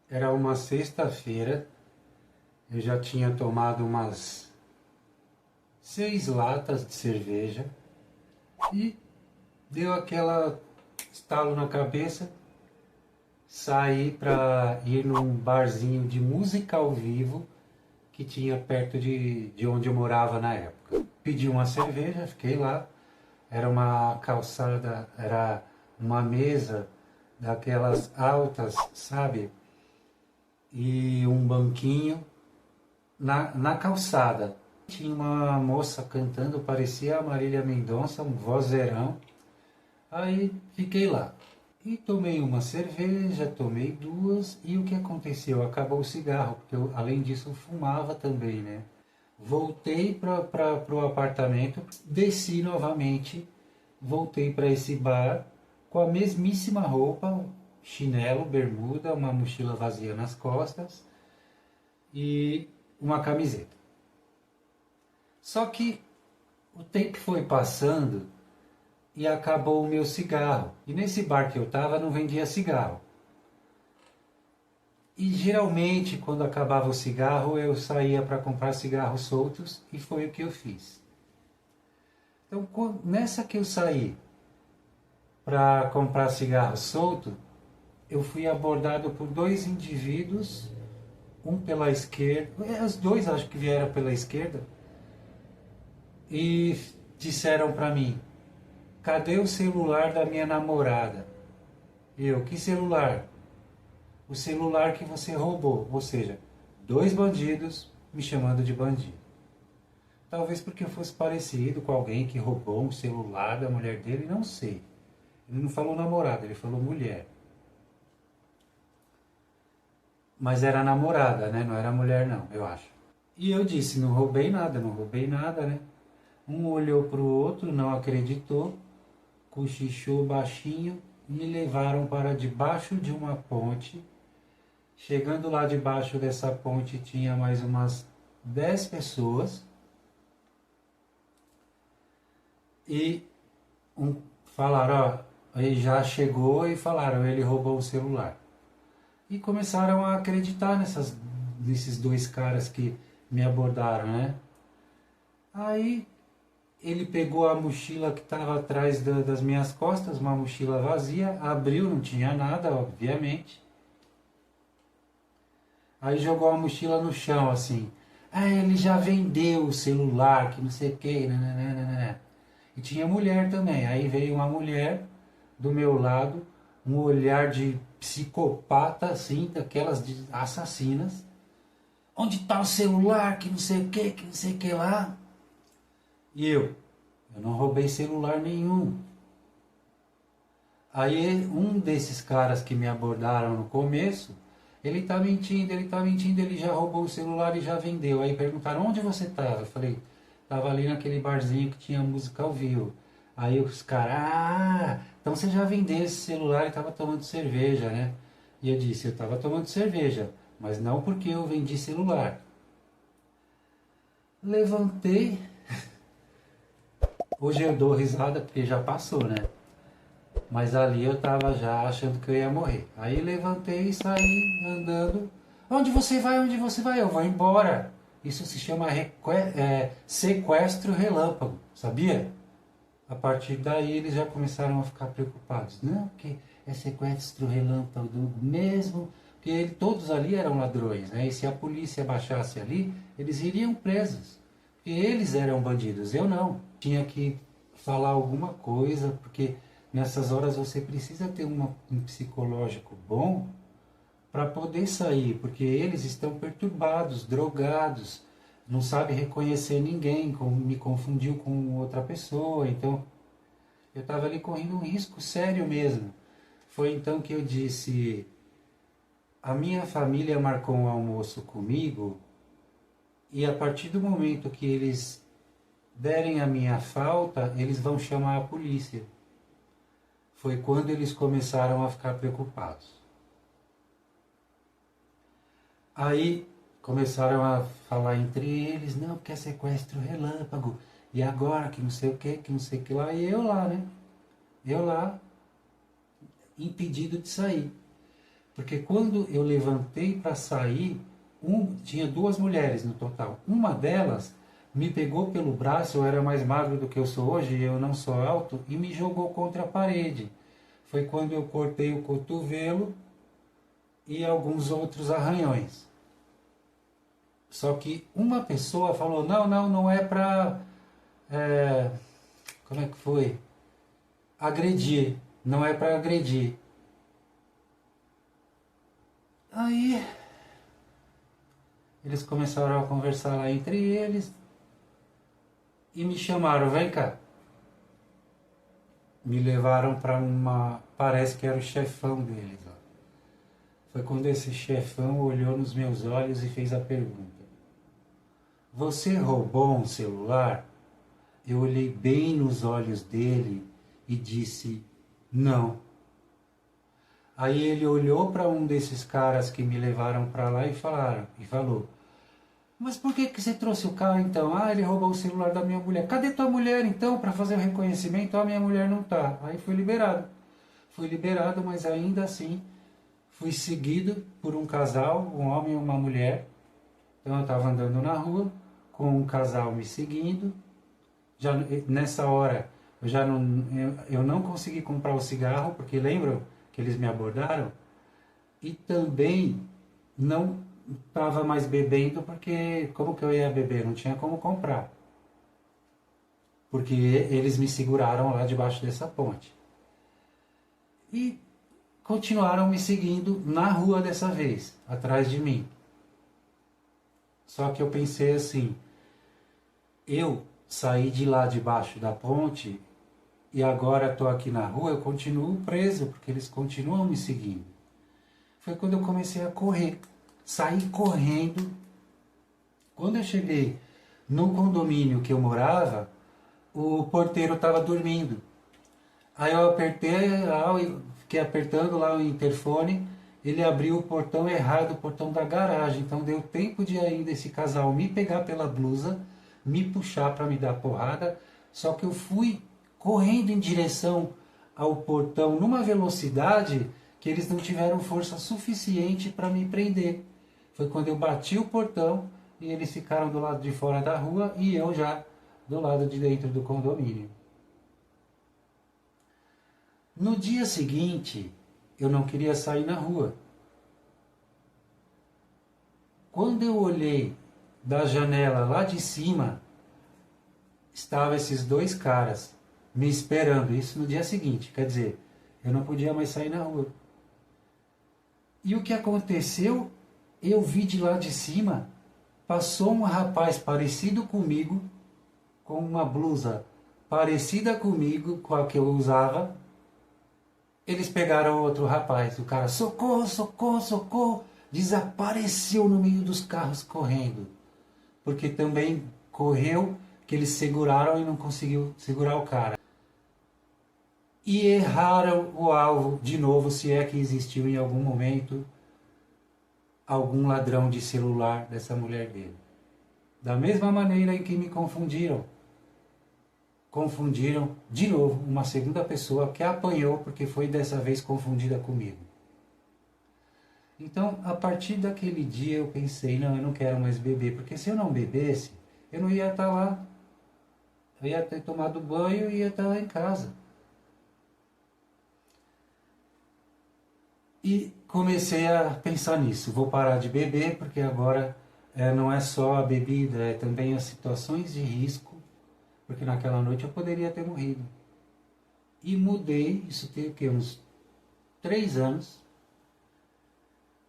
Era uma sexta-feira, eu já tinha tomado umas 6 latas de cerveja e deu aquela estalo na cabeça, saí para ir num barzinho de música ao vivo que tinha perto de onde eu morava na época. Pedi uma cerveja, fiquei lá, era uma calçada, era uma mesa daquelas altas, sabe? E um banquinho na calçada. Tinha uma moça cantando, parecia a Marília Mendonça, um vozeirão. Aí fiquei lá. E tomei uma cerveja, tomei duas, e o que aconteceu? Acabou o cigarro, porque eu, além disso, eu fumava também, né? Voltei para o apartamento, desci novamente, voltei para esse bar com a mesmíssima roupa, chinelo, bermuda, uma mochila vazia nas costas e uma camiseta. Só que o tempo foi passando e acabou o meu cigarro. E nesse bar que eu estava não vendia cigarro. E geralmente quando acabava o cigarro eu saía para comprar cigarros soltos e foi o que eu fiz. Então nessa que eu saí para comprar cigarro solto, eu fui abordado por dois indivíduos, um pela esquerda, os dois acho que vieram pela esquerda, e disseram para mim: cadê o celular da minha namorada? Eu: que celular? O celular que você roubou. Ou seja, dois bandidos me chamando de bandido. Talvez porque eu fosse parecido com alguém que roubou um celular da mulher dele, não sei. Ele não falou namorada, ele falou mulher. Mas era namorada, né? Não era mulher não, eu acho. E eu disse: não roubei nada, não roubei nada, né? Um olhou para o outro, não acreditou, cochichou baixinho e me levaram para debaixo de uma ponte. Chegando lá debaixo dessa ponte tinha mais umas 10 pessoas e falaram: ó, ele já chegou, e falaram: ele roubou o celular. E começaram a acreditar nesses dois caras que me abordaram, né? Aí ele pegou a mochila que estava atrás das minhas costas, uma mochila vazia, abriu, não tinha nada, obviamente. Aí jogou a mochila no chão, assim. Ah, ele já vendeu o celular, que não sei o que, né. E tinha mulher também. Aí veio uma mulher do meu lado, um olhar de psicopata, assim, daquelas de assassinas. Onde está o celular, que não sei o que não sei o que lá. E eu não roubei celular nenhum. Aí um desses caras que me abordaram no começo, ele tá mentindo, ele já roubou o celular e já vendeu. Aí perguntaram: onde você estava? Eu falei: estava ali naquele barzinho que tinha música ao vivo. Aí os caras: ah, então você já vendeu esse celular e estava tomando cerveja, né? E eu disse: eu estava tomando cerveja, mas não porque eu vendi celular. Levantei, hoje eu dou risada porque já passou, né? Mas ali eu tava já achando que eu ia morrer. Aí levantei e saí andando. Onde você vai? Onde você vai? Eu vou embora. Isso se chama sequestro relâmpago, sabia? A partir daí eles já começaram a ficar preocupados. Não, porque é sequestro relâmpago mesmo. Porque todos ali eram ladrões, né? E se a polícia baixasse ali, eles iriam presos. Porque eles eram bandidos, eu não. Tinha que falar alguma coisa, porque nessas horas você precisa ter um psicológico bom para poder sair, porque eles estão perturbados, drogados, não sabe reconhecer ninguém, me confundiu com outra pessoa, então eu estava ali correndo um risco sério mesmo. Foi então que eu disse: a minha família marcou um almoço comigo e a partir do momento que eles derem a minha falta, eles vão chamar a polícia. Foi quando eles começaram a ficar preocupados. Aí começaram a falar entre eles: não, porque é sequestro relâmpago, e agora que não sei o que não sei o que lá, e eu lá, né? Eu lá, impedido de sair. Porque quando eu levantei para sair, tinha duas mulheres no total. Uma delas me pegou pelo braço, eu era mais magro do que eu sou hoje, eu não sou alto, e me jogou contra a parede. Foi quando eu cortei o cotovelo e alguns outros arranhões. Só que uma pessoa falou, não é para... como é que foi? Agredir, não é para agredir. Aí eles começaram a conversar lá entre eles e me chamaram, vem cá. Me levaram para parece que era o chefão deles. Ó. Foi quando esse chefão olhou nos meus olhos e fez a pergunta: você roubou um celular? Eu olhei bem nos olhos dele e disse: não. Aí ele olhou para um desses caras que me levaram para lá e falou: mas por que você trouxe o carro então? Ah, ele roubou o celular da minha mulher. Cadê tua mulher então para fazer o reconhecimento? Ah, minha mulher não tá. Aí fui liberado. Fui liberado, mas ainda assim fui seguido por um casal, um homem e uma mulher. Então eu estava andando na rua com um casal me seguindo. Já nessa hora eu não consegui comprar o cigarro, porque lembram que eles me abordaram? E também não estava mais bebendo, porque como que eu ia beber? Não tinha como comprar. Porque eles me seguraram lá debaixo dessa ponte. E continuaram me seguindo na rua dessa vez, atrás de mim. Só que eu pensei assim, eu saí de lá debaixo da ponte e agora estou aqui na rua, eu continuo preso, porque eles continuam me seguindo. Foi quando eu comecei a correr. Saí correndo. Quando eu cheguei no condomínio que eu morava, o porteiro estava dormindo. Aí eu fiquei apertando lá o interfone, ele abriu o portão errado, o portão da garagem. Então deu tempo de ainda esse casal me pegar pela blusa, me puxar para me dar porrada. Só que eu fui correndo em direção ao portão numa velocidade que eles não tiveram força suficiente para me prender. Foi quando eu bati o portão e eles ficaram do lado de fora da rua e eu já do lado de dentro do condomínio. No dia seguinte, eu não queria sair na rua. Quando eu olhei da janela lá de cima, estavam esses dois caras me esperando, isso no dia seguinte, quer dizer, eu não podia mais sair na rua. E o que aconteceu? Eu vi de lá de cima, passou um rapaz parecido comigo, com uma blusa parecida comigo, com a que eu usava. Eles pegaram outro rapaz, o cara, socorro, socorro, socorro, desapareceu no meio dos carros correndo. Porque também correu, que eles seguraram e não conseguiu segurar o cara. E erraram o alvo de novo, se é que existiu em algum momento algum ladrão de celular dessa mulher dele. Da mesma maneira em que me confundiram de novo uma segunda pessoa que apanhou porque foi dessa vez confundida comigo. Então, a partir daquele dia eu pensei, não, eu não quero mais beber, porque se eu não bebesse, eu não ia estar lá. Eu ia ter tomado banho e ia estar lá em casa. E comecei a pensar nisso, vou parar de beber, porque agora não é só a bebida, é também as situações de risco, porque naquela noite eu poderia ter morrido. E mudei, isso tem o quê? Uns 3 anos,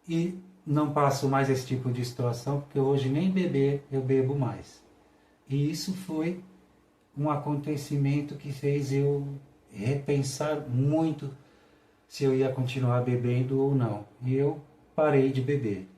e não passo mais esse tipo de situação, porque hoje nem beber eu bebo mais. E isso foi um acontecimento que fez eu repensar muito se eu ia continuar bebendo ou não. E eu parei de beber.